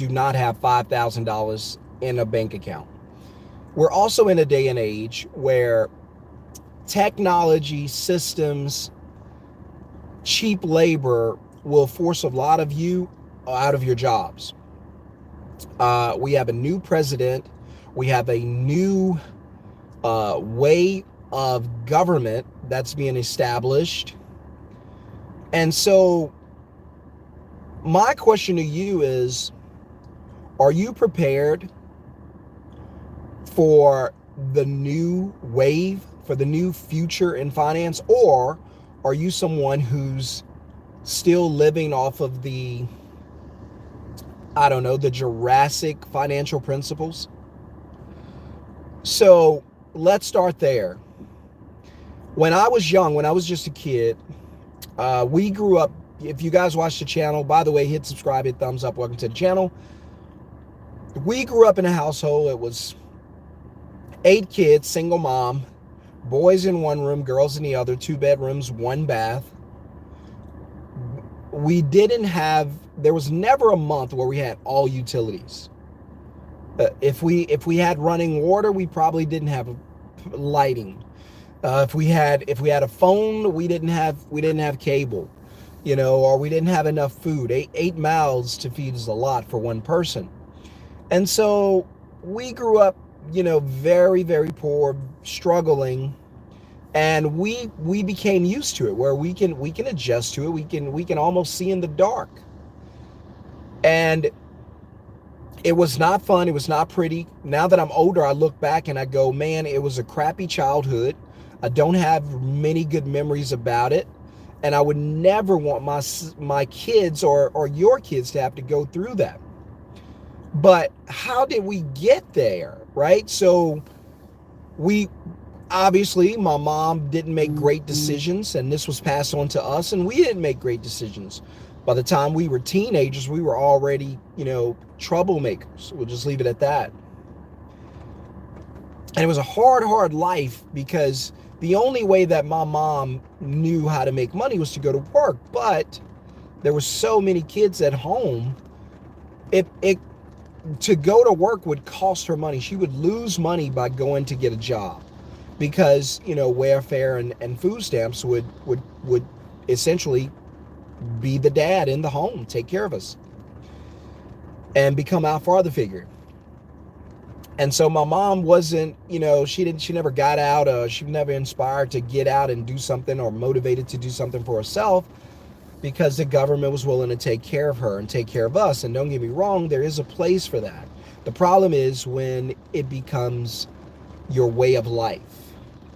do not have $5,000 in a bank account. We're also in a day and age where technology, systems, cheap labor will force a lot of you out of your jobs. We have a new president. We have a new way of government that's being established. And so, my question to you is, are you prepared for the new wave, for the new future in finance? Or are you someone who's still living off of the, I don't know, the Jurassic financial principles? So let's start there. When I was young, when I was just a kid, we grew up. If you guys watch the channel, by the way, hit subscribe, hit thumbs up. Welcome to the channel. We grew up in a household. It was 8 kids, single mom, boys in one room, girls in the other, 2 bedrooms, 1 bath. We didn't have, there was never a month where we had all utilities. If we had running water, we probably didn't have lighting. If we had a phone, we didn't have cable, or we didn't have enough food. Eight mouths to feed is a lot for one person. And so we grew up, very, very poor, struggling, and we became used to it, where we can adjust to it. We can almost see in the dark. And it was not fun. It was not pretty. Now that I'm older, I look back and I go, man, it was a crappy childhood. I don't have many good memories about it. And I would never want my kids or your kids to have to go through that. But how did we get there, right? So obviously, my mom didn't make great decisions, and this was passed on to us, and we didn't make great decisions. By the time we were teenagers, we were already, troublemakers. We'll just leave it at that. And it was a hard life, because the only way that my mom knew how to make money was to go to work. But there were so many kids at home, to go to work would cost her money. She would lose money by going to get a job, because, welfare and food stamps would essentially be the dad in the home, take care of us, and become our father figure. And so my mom wasn't, she never got out. She was never inspired to get out and do something, or motivated to do something for herself, because the government was willing to take care of her and take care of us. And don't get me wrong, there is a place for that. The problem is when it becomes your way of life.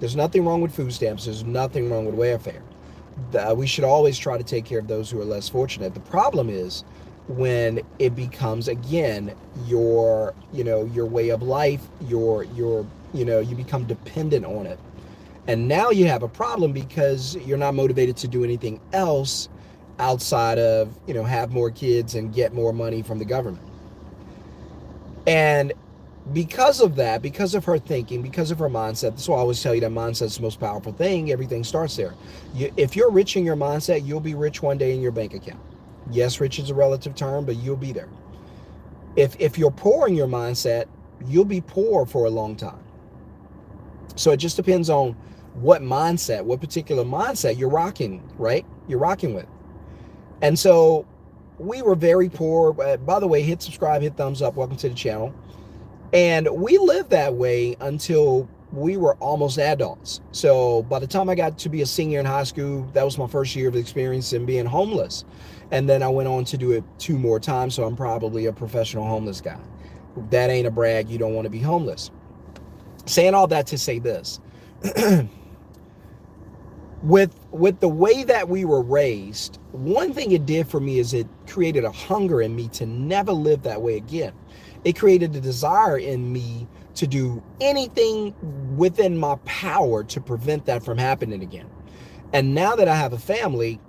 There's nothing wrong with food stamps. There's nothing wrong with welfare. We should always try to take care of those who are less fortunate. The problem is when it becomes, again, your way of life, you become dependent on it. And now you have a problem, because you're not motivated to do anything else outside of, have more kids and get more money from the government. And because of that, because of her thinking, because of her mindset, that's why I always tell you that mindset is the most powerful thing. Everything starts there. If you're rich in your mindset, you'll be rich one day in your bank account. Yes, rich is a relative term, but you'll be there. If you're poor in your mindset, you'll be poor for a long time. So it just depends on what particular mindset you're rocking, right? You're rocking with. And so we were very poor. By the way, hit subscribe, hit thumbs up. Welcome to the channel. And we lived that way until we were almost adults. So by the time I got to be a senior in high school, that was my first year of experience in being homeless. And then I went on to do it 2 more times. So I'm probably a professional homeless guy. That ain't a brag. You don't want to be homeless. Saying all that to say this. With the way that we were raised, one thing it did for me is it created a hunger in me to never live that way again. It created a desire in me to do anything within my power to prevent that from happening again. And now that I have a family,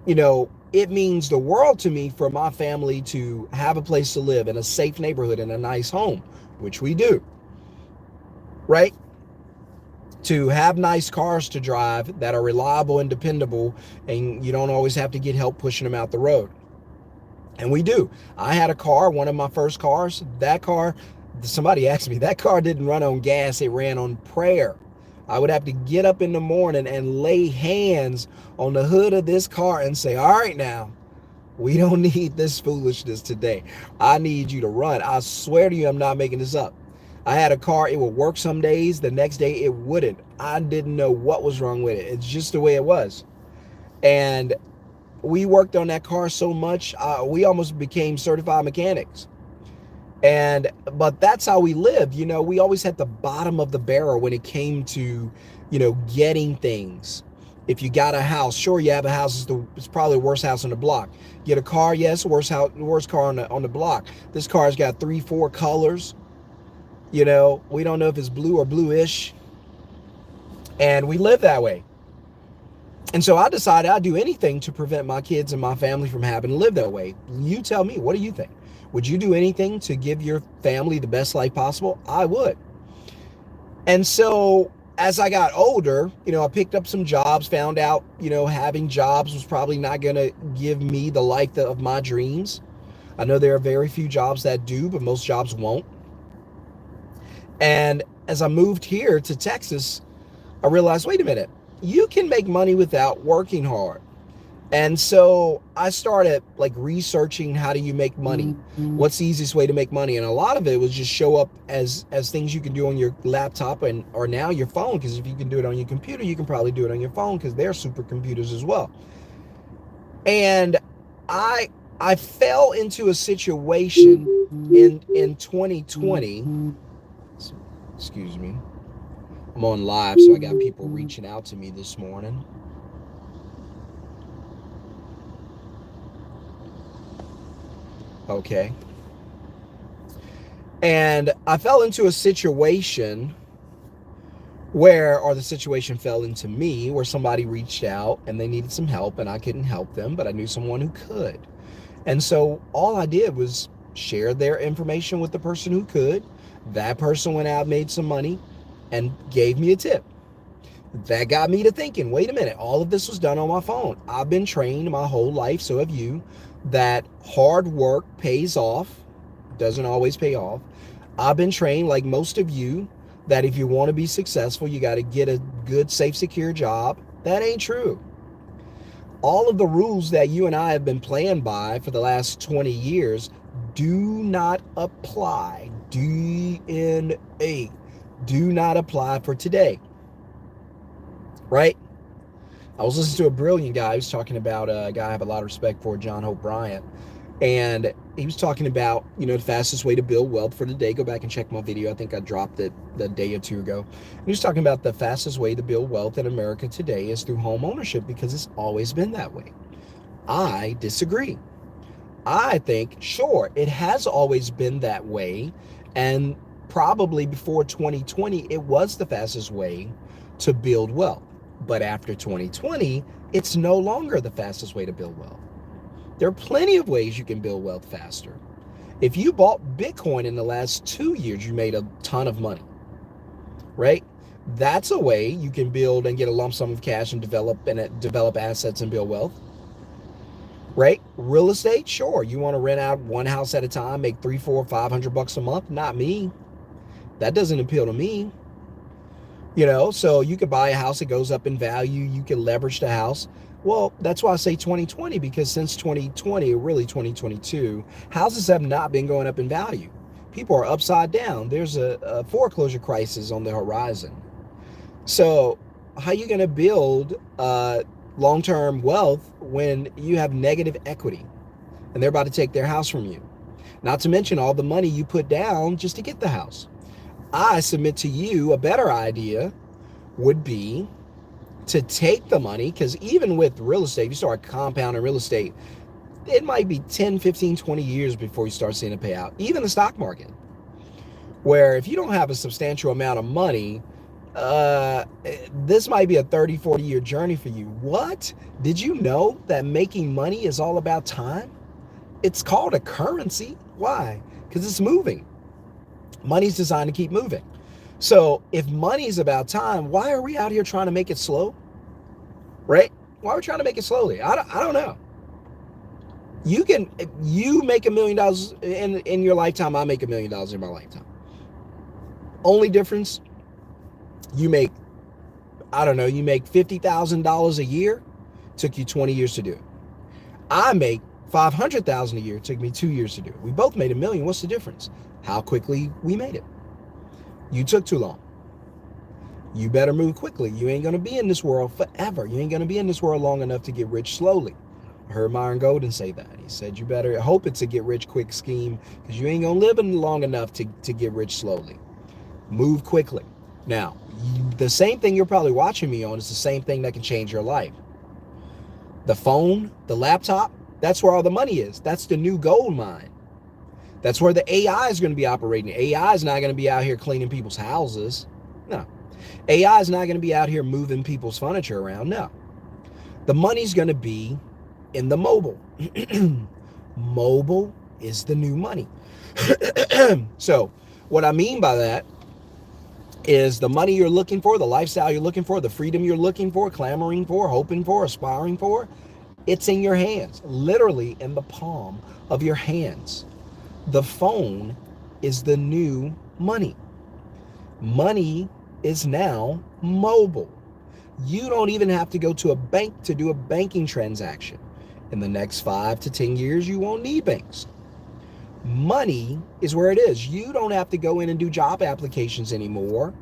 it means the world to me for my family to have a place to live in a safe neighborhood, in a nice home, which we do, right? To have nice cars to drive that are reliable and dependable, and you don't always have to get help pushing them out the road. And we do. I had a car, one of my first cars. That car, somebody asked me, that car didn't run on gas, it ran on prayer. I would have to get up in the morning and lay hands on the hood of this car and say, all right, now, we don't need this foolishness today. I need you to run. I swear to you, I'm not making this up. I had a car, it would work some days, the next day it wouldn't. I didn't know what was wrong with it. It's just the way it was. And we worked on that car so much, we almost became certified mechanics. But that's how we lived. We always had the bottom of the barrel when it came to, getting things. If you got a house, sure, you have a house, it's probably the worst house on the block. Get a car, yes, worst car on the block. This car's got 3-4 colors. We don't know if it's blue or bluish. And we live that way. And so I decided I'd do anything to prevent my kids and my family from having to live that way. You tell me, what do you think? Would you do anything to give your family the best life possible? I would. And so as I got older, I picked up some jobs, found out, having jobs was probably not going to give me the life of my dreams. I know there are very few jobs that do, but most jobs won't. And as I moved here to Texas, I realized, wait a minute, you can make money without working hard. And so I started researching, how do you make money? What's the easiest way to make money? And a lot of it was just show up as things you can do on your laptop or now your phone, because if you can do it on your computer, you can probably do it on your phone, because they're supercomputers as well. And I fell into a situation in 2020. Excuse me. I'm on live, so I got people reaching out to me this morning. Okay. And I fell into a situation the situation fell into me, where somebody reached out and they needed some help, and I couldn't help them, but I knew someone who could. And so all I did was share their information with the person who could. That person went out, made some money, and gave me a tip. That got me to thinking, wait a minute, all of this was done on my phone. I've been trained my whole life, so have you, that hard work pays off. Doesn't always pay off. I've been trained, like most of you, that if you want to be successful, you got to get a good, safe, secure job. That ain't true. All of the rules that you and I have been playing by for the last 20 years do not apply. DNA. Do not apply for today. Right? I was listening to a brilliant guy. He was talking about a guy I have a lot of respect for, John Hope Bryant. And he was talking about, the fastest way to build wealth for the day. Go back and check my video. I think I dropped it the day or two ago. And he was talking about the fastest way to build wealth in America today is through home ownership, because it's always been that way. I disagree. I think, sure, it has always been that way. And probably before 2020, it was the fastest way to build wealth. But after 2020, it's no longer the fastest way to build wealth. There are plenty of ways you can build wealth faster. If you bought Bitcoin in the last 2 years, you made a ton of money, right? That's a way you can build and get a lump sum of cash and develop assets and build wealth, right? Real estate, sure. You want to rent out one house at a time, make $300, $400, $500 a month? Not me. That doesn't appeal to me. So you could buy a house, it goes up in value, you can leverage the house. Well, that's why I say 2020, because since 2020, or really 2022, houses have not been going up in value. People are upside down. There's a foreclosure crisis on the horizon. So how are you going to build long-term wealth when you have negative equity and they're about to take their house from you? Not to mention all the money you put down just to get the house. I submit to you a better idea would be to take the money, because even with real estate, if you start compounding real estate, it might be 10, 15, 20 years before you start seeing a payout. Even the stock market, where if you don't have a substantial amount of money, this might be a 30, 40-year journey for you. What? Did you know that making money is all about time? It's called a currency. Why? Because it's moving. Money's designed to keep moving. So if money is about time, why are we out here trying to make it slow? Right? Why are we trying to make it slowly? I don't know. You make $1 million in your lifetime. I make $1 million in my lifetime. Only difference, you make, I don't know, you make $50,000 a year. Took you 20 years to do it. I make $500,000 a year. It took me 2 years to do it. We both made $1 million. What's the difference? How quickly we made it. You took too long. You better move quickly. You ain't gonna be in this world forever. You ain't gonna be in this world long enough to get rich slowly. I heard Myron Golden say that. He said you better hope it's a get rich quick scheme, because you ain't gonna live long enough to get rich slowly. Move quickly. Now, the same thing you're probably watching me on is the same thing that can change your life. The phone, the laptop, that's where all the money is. That's the new gold mine. That's where the AI is going to be operating. AI is not going to be out here cleaning people's houses. No. AI is not going to be out here moving people's furniture around. No. The money's going to be in the mobile. Mobile is the new money. So what I mean by that is the money you're looking for, the lifestyle you're looking for, the freedom you're looking for, clamoring for, hoping for, aspiring for, it's in your hands, literally in the palm of your hands. The phone is the new money. Money is now mobile. You don't even have to go to a bank to do a banking transaction. In the next 5 to 10 years, you won't need banks. Money is where it is. You don't have to go in and do job applications anymore.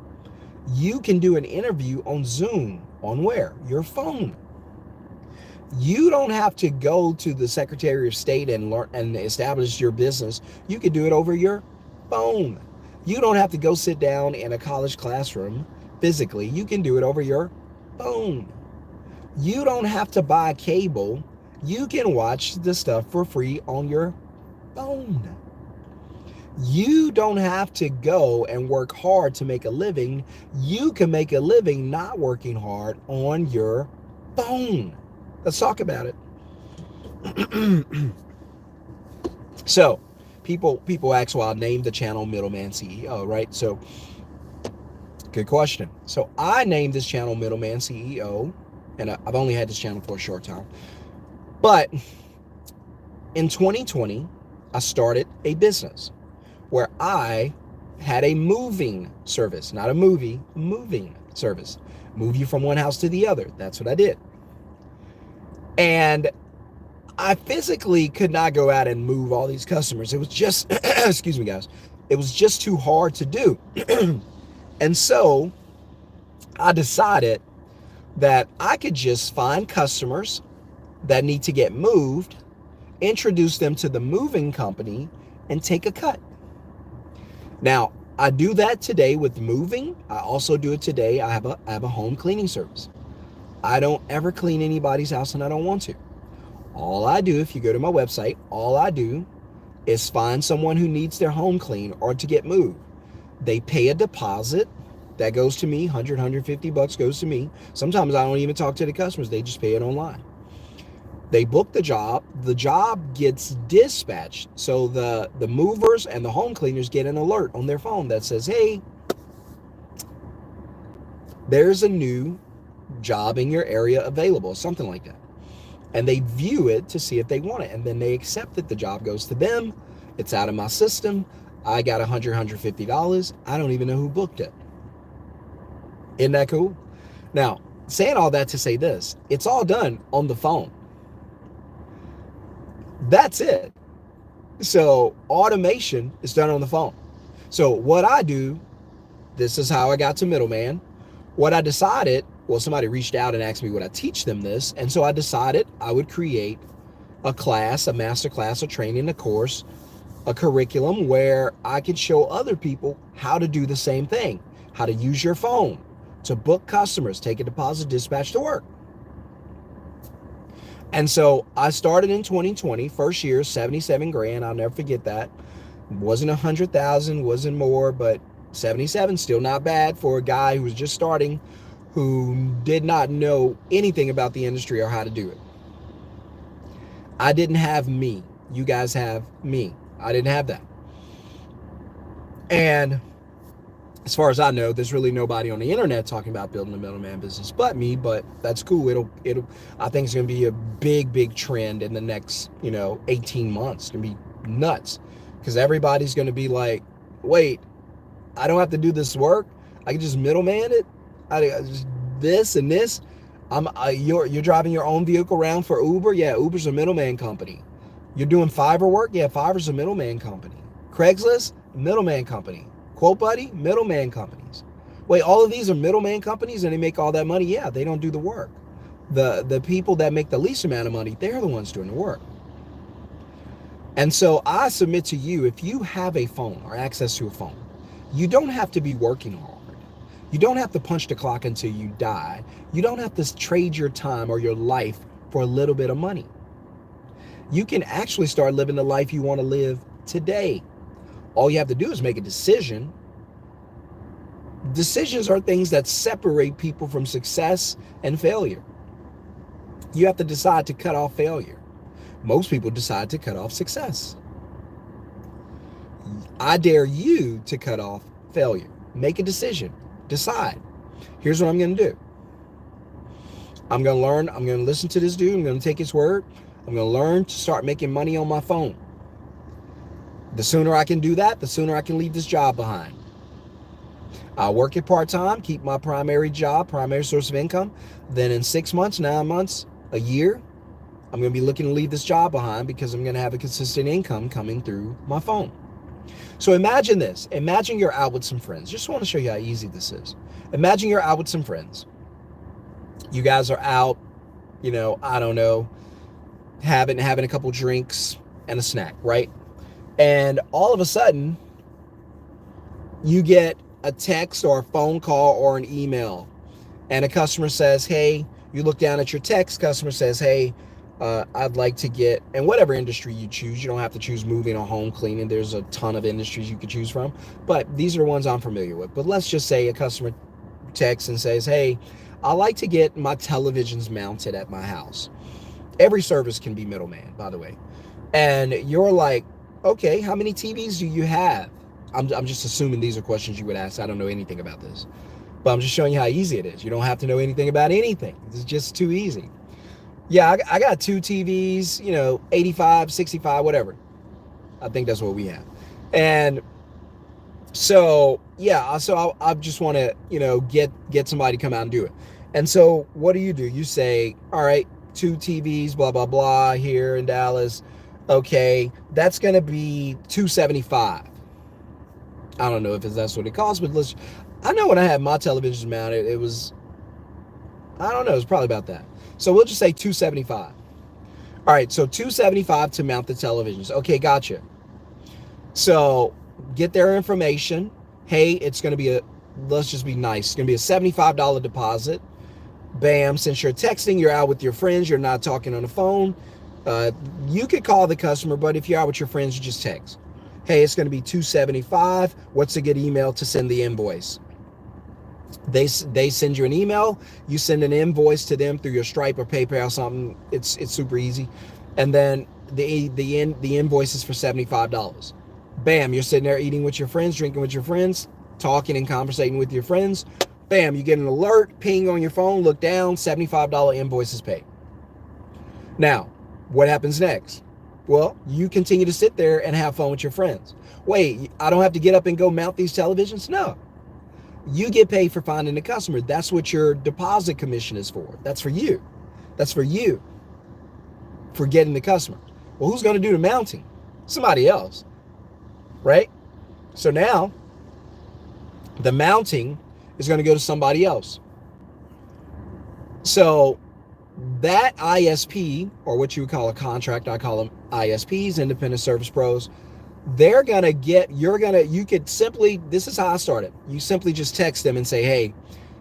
You can do an interview on Zoom. On where? Your phone. You don't have to go to the Secretary of State and learn and establish your business. You can do it over your phone. You don't have to go sit down in a college classroom physically. You can do it over your phone. You don't have to buy cable. You can watch the stuff for free on your phone. You don't have to go and work hard to make a living. You can make a living not working hard on your phone. Let's talk about it. So, people ask why I named the channel Middleman CEO, right? So, good question. So, I named this channel Middleman CEO, and I've only had this channel for a short time. But in 2020, I started a business where I had a moving service, not a moving service. Move you from one house to the other. That's what I did. And I physically could not go out and move all these customers. It was just, excuse me, guys. It was just too hard to do. And so I decided that I could just find customers that need to get moved, introduce them to the moving company, and take a cut. Now, I do that today with moving. I also do it today. I have a home cleaning service. I don't ever clean anybody's house, and I don't want to. All I do, if you go to my website, all I do is find someone who needs their home clean or to get moved. They pay a deposit that goes to me, $100, $150 goes to me. Sometimes I don't even talk to the customers. They just pay it online. They book the job gets dispatched. So the movers and the home cleaners get an alert on their phone that says, hey, there's a new job in your area available, something like that. And they view it to see if they want it. And then they accept it. The job goes to them. It's out of my system. I got $100, $150. I don't even know who booked it. Isn't that cool? Now, saying all that to say this, it's all done on the phone. That's it. So automation is done on the phone. So what I do, this is how I got to Middleman. What I decided, well, somebody reached out and asked me would I teach them this. And so I decided I would create a class, a master class, a training, a course, a curriculum where I could show other people how to do the same thing, how to use your phone to book customers, take a deposit, dispatch to work. And so I started in 2020, first year, 77 grand. I'll never forget that. Wasn't 100,000, wasn't more, but 77, still not bad for a guy who was just starting, who did not know anything about the industry or how to do it. I didn't have me. You guys have me. I didn't have that. And As far as I know, there's really nobody on the internet talking about building a middleman business but me, but that's cool. I think it's going to be a big trend in the next, 18 months. It's going to be nuts because everybody's going to be like, wait, I don't have to do this work. I can just middleman it. I just this and this. You're driving your own vehicle around for Uber. Yeah, Uber's a middleman company. You're doing Fiverr work. Yeah, Fiverr's a middleman company. Craigslist, middleman company. Quote Buddy, middleman companies. Wait, all of these are middleman companies and they make all that money? Yeah, they don't do the work. The people that make the least amount of money, they're the ones doing the work. And so I submit to you, if you have a phone or access to a phone, you don't have to be working hard. You don't have to punch the clock until you die. You don't have to trade your time or your life for a little bit of money. You can actually start living the life you want to live today. All you have to do is make a decision. Decisions are things that separate people from success and failure. You have to decide to cut off failure. Most people decide to cut off success. I dare you to cut off failure. Make a decision. Decide. Here's what I'm going to do. I'm going to learn. I'm going to listen to this dude. I'm going to take his word. I'm going to learn to start making money on my phone. The sooner I can do that, the sooner I can leave this job behind. I'll work it part-time, keep my primary job, primary source of income. Then in 6 months, 9 months, a year, I'm going to be looking to leave this job behind because I'm going to have a consistent income coming through my phone. So imagine this. Imagine you're out with some friends. Just want to show you how easy this is. Imagine you're out with some friends. You guys are out, I don't know, having a couple drinks and a snack, right? And all of a sudden, you get a text or a phone call or an email, and a customer says, hey, you look down at your text, customer says, hey, I'd like to get, and whatever industry you choose, you don't have to choose moving or home cleaning. There's a ton of industries you could choose from, but these are the ones I'm familiar with. But let's just say a customer texts and says, hey, I like to get my televisions mounted at my house. Every service can be middleman, by the way. And you're like, okay, how many TVs do you have? I'm just assuming these are questions you would ask. I don't know anything about this, but I'm just showing you how easy it is. You don't have to know anything about anything. It's just too easy. Yeah, I got 2 TVs, 85, 65, whatever. I think that's what we have. And so, yeah, so I just want to, get somebody to come out and do it. And so what do? You say, all right, 2 TVs, blah, blah, blah, here in Dallas. Okay, that's going to be $275. I don't know if that's what it costs, but I know when I had my television mounted, it was, I don't know, it's probably about that. So we'll just say $275. All right, so $275 to mount the televisions. Okay, gotcha. So get their information. Hey, it's going to be let's just be nice. It's going to be a $75 deposit. Bam, since you're texting, you're out with your friends, you're not talking on the phone. You could call the customer, but if you're out with your friends, you just text. Hey, it's going to be $275. What's a good email to send the invoice? They send you an email. You send an invoice to them through your Stripe or PayPal or something. It's super easy. And then the invoice is for $75. Bam, you're sitting there eating with your friends, drinking with your friends, talking and conversating with your friends. Bam, you get an alert, ping on your phone, look down, $75 invoice is paid. Now, what happens next? Well, you continue to sit there and have fun with your friends. Wait, I don't have to get up and go mount these televisions? No. You get paid for finding the customer. That's what your deposit commission is for. That's for you. That's for you. For getting the customer. Well, who's going to do the mounting? Somebody else. Right? So now, the mounting is going to go to somebody else. So that ISP, or what you would call a contract, I call them ISPs, independent service pros, they're going to get, you could simply, this is how I started. You simply just text them and say, hey,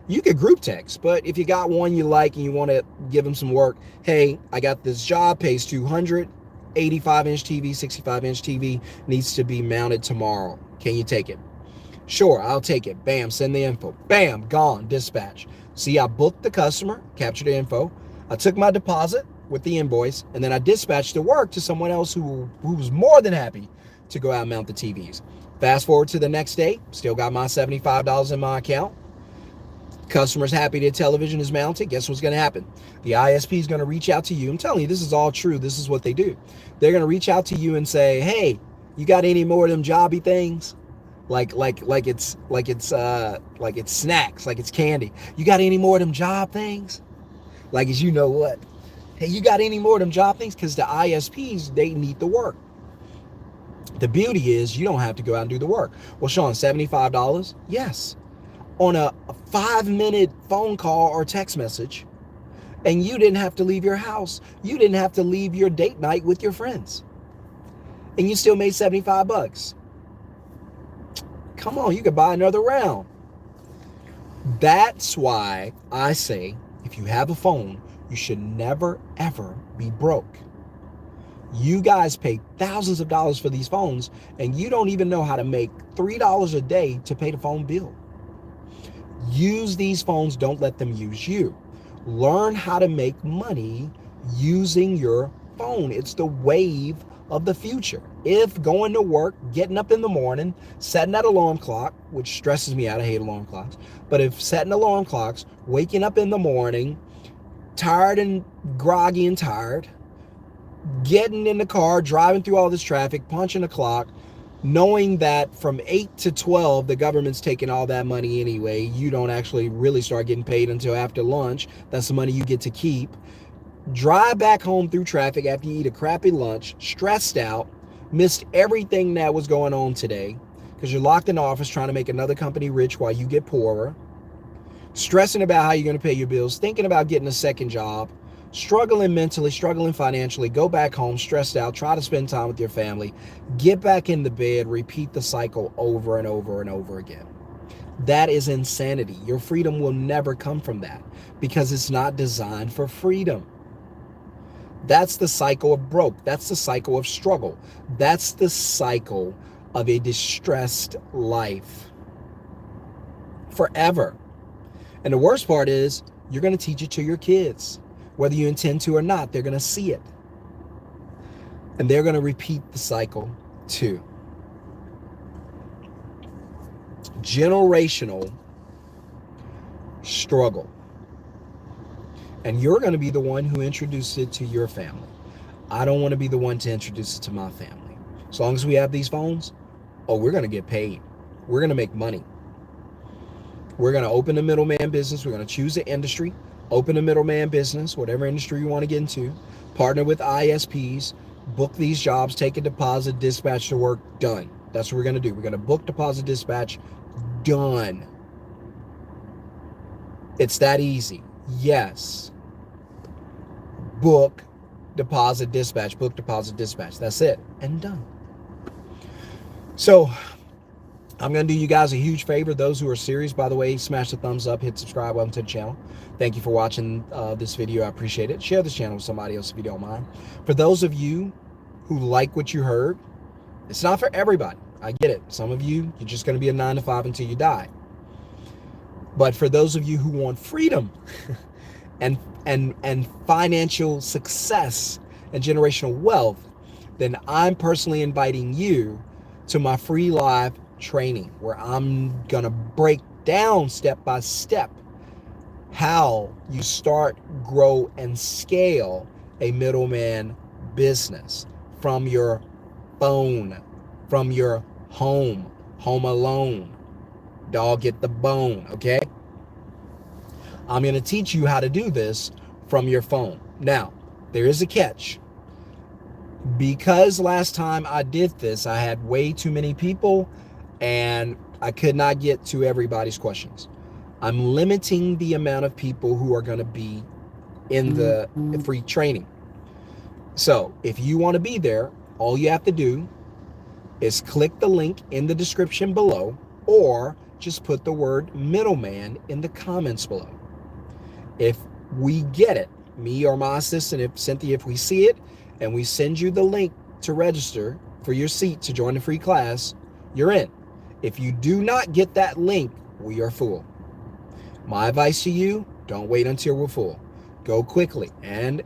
you could group text, but if you got one you like and you want to give them some work, hey, I got this job, pays 200, 85-inch TV, 65-inch TV, needs to be mounted tomorrow. Can you take it? Sure, I'll take it. Bam, send the info. Bam, gone, dispatch. See, I booked the customer, captured the info. I took my deposit with the invoice, and then I dispatched the work to someone else who was more than happy to go out and mount the TVs. Fast forward to the next day, still got my $75 in my account. Customer's happy their television is mounted. Guess what's going to happen? The ISP is going to reach out to you. I'm telling you, this is all true. This is what they do. They're going to reach out to you and say, hey, you got any more of them jobby things? Like it's snacks, like it's candy. You got any more of them job things? Like, as you know what? Hey, you got any more of them job things? Because the ISPs, they need the work. The beauty is you don't have to go out and do the work. Well, Sean, $75? Yes. On a 5-minute phone call or text message, and you didn't have to leave your house. You didn't have to leave your date night with your friends. And you still made $75. Come on, you could buy another round. That's why I say, if you have a phone, you should never, ever be broke. You guys pay thousands of dollars for these phones, and you don't even know how to make $3 a day to pay the phone bill. Use these phones. Don't let them use you. Learn how to make money using your phone. It's the wave of the future. If going to work, getting up in the morning, setting that alarm clock, which stresses me out, I hate alarm clocks, but if setting alarm clocks, waking up in the morning, tired and groggy and tired, getting in the car, driving through all this traffic, punching the clock, knowing that from 8 to 12, the government's taking all that money anyway. You don't actually really start getting paid until after lunch. That's the money you get to keep. Drive back home through traffic after you eat a crappy lunch, stressed out, missed everything that was going on today because you're locked in the office trying to make another company rich while you get poorer, stressing about how you're going to pay your bills, thinking about getting a second job, struggling mentally, struggling financially, go back home, stressed out, try to spend time with your family, get back in the bed, repeat the cycle over and over and over again. That is insanity. Your freedom will never come from that because it's not designed for freedom. That's the cycle of broke. That's the cycle of struggle. That's the cycle of a distressed life forever. And the worst part is you're going to teach it to your kids. Whether you intend to or not, they're going to see it. And they're going to repeat the cycle too. Generational struggle. And you're going to be the one who introduced it to your family. I don't want to be the one to introduce it to my family. As long as we have these phones, we're going to get paid. We're going to make money. We're going to open a middleman business. We're going to choose an industry, open a middleman business, whatever industry you want to get into, partner with ISPs, book these jobs, take a deposit, dispatch to work, done. That's what we're going to do. We're going to book, deposit, dispatch, done. It's that easy. Yes. Book, deposit, dispatch, book, deposit, dispatch. That's it. And done. So I'm going to do you guys a huge favor. Those who are serious, by the way, smash the thumbs up, hit subscribe, welcome to the channel. Thank you for watching this video. I appreciate it. Share this channel with somebody else if you don't mind. For those of you who like what you heard, it's not for everybody. I get it. Some of you, you're just going to be a 9 to 5 until you die. But for those of you who want freedom and financial success and generational wealth, then I'm personally inviting you to my free live training where I'm going to break down step by step how you start, grow, and scale a middleman business from your phone, from your home alone. Dog get the bone, okay? I'm going to teach you how to do this from your phone. Now, there is a catch. Because last time I did this, I had way too many people and I could not get to everybody's questions. I'm limiting the amount of people who are going to be in the free training. So if you want to be there, all you have to do is click the link in the description below or just put the word middleman in the comments below. If we get it, me or my assistant, if Cynthia, if we see it and we send you the link to register for your seat to join the free class, you're in. If you do not get that link, we are full. My advice to you, don't wait until we're full. Go quickly. And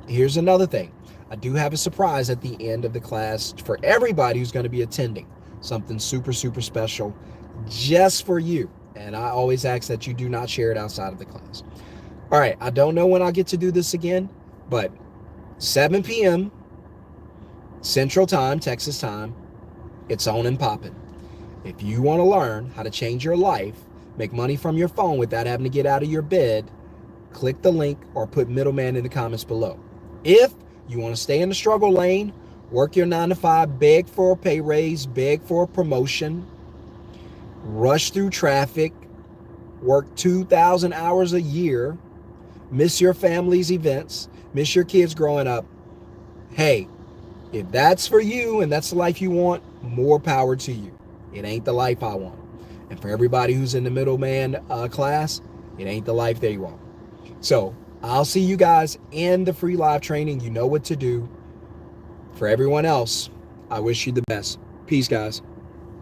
here's another thing. I do have a surprise at the end of the class for everybody who's going to be attending. something super, super special just for you. And I always ask that you do not share it outside of the class. All right, I don't know when I'll get to do this again, but 7 p.m. Central Time, Texas time, it's on and popping. If you want to learn how to change your life, make money from your phone without having to get out of your bed, click the link or put Middleman in the comments below. If you want to stay in the struggle lane, work your 9 to 5, beg for a pay raise, beg for a promotion, rush through traffic, work 2,000 hours a year, miss your family's events, miss your kids growing up, hey, if that's for you and that's the life you want, more power to you. It ain't the life I want. And for everybody who's in the Middleman class, it ain't the life they want. So I'll see you guys in the free live training. You know what to do. For everyone else, I wish you the best. Peace, guys.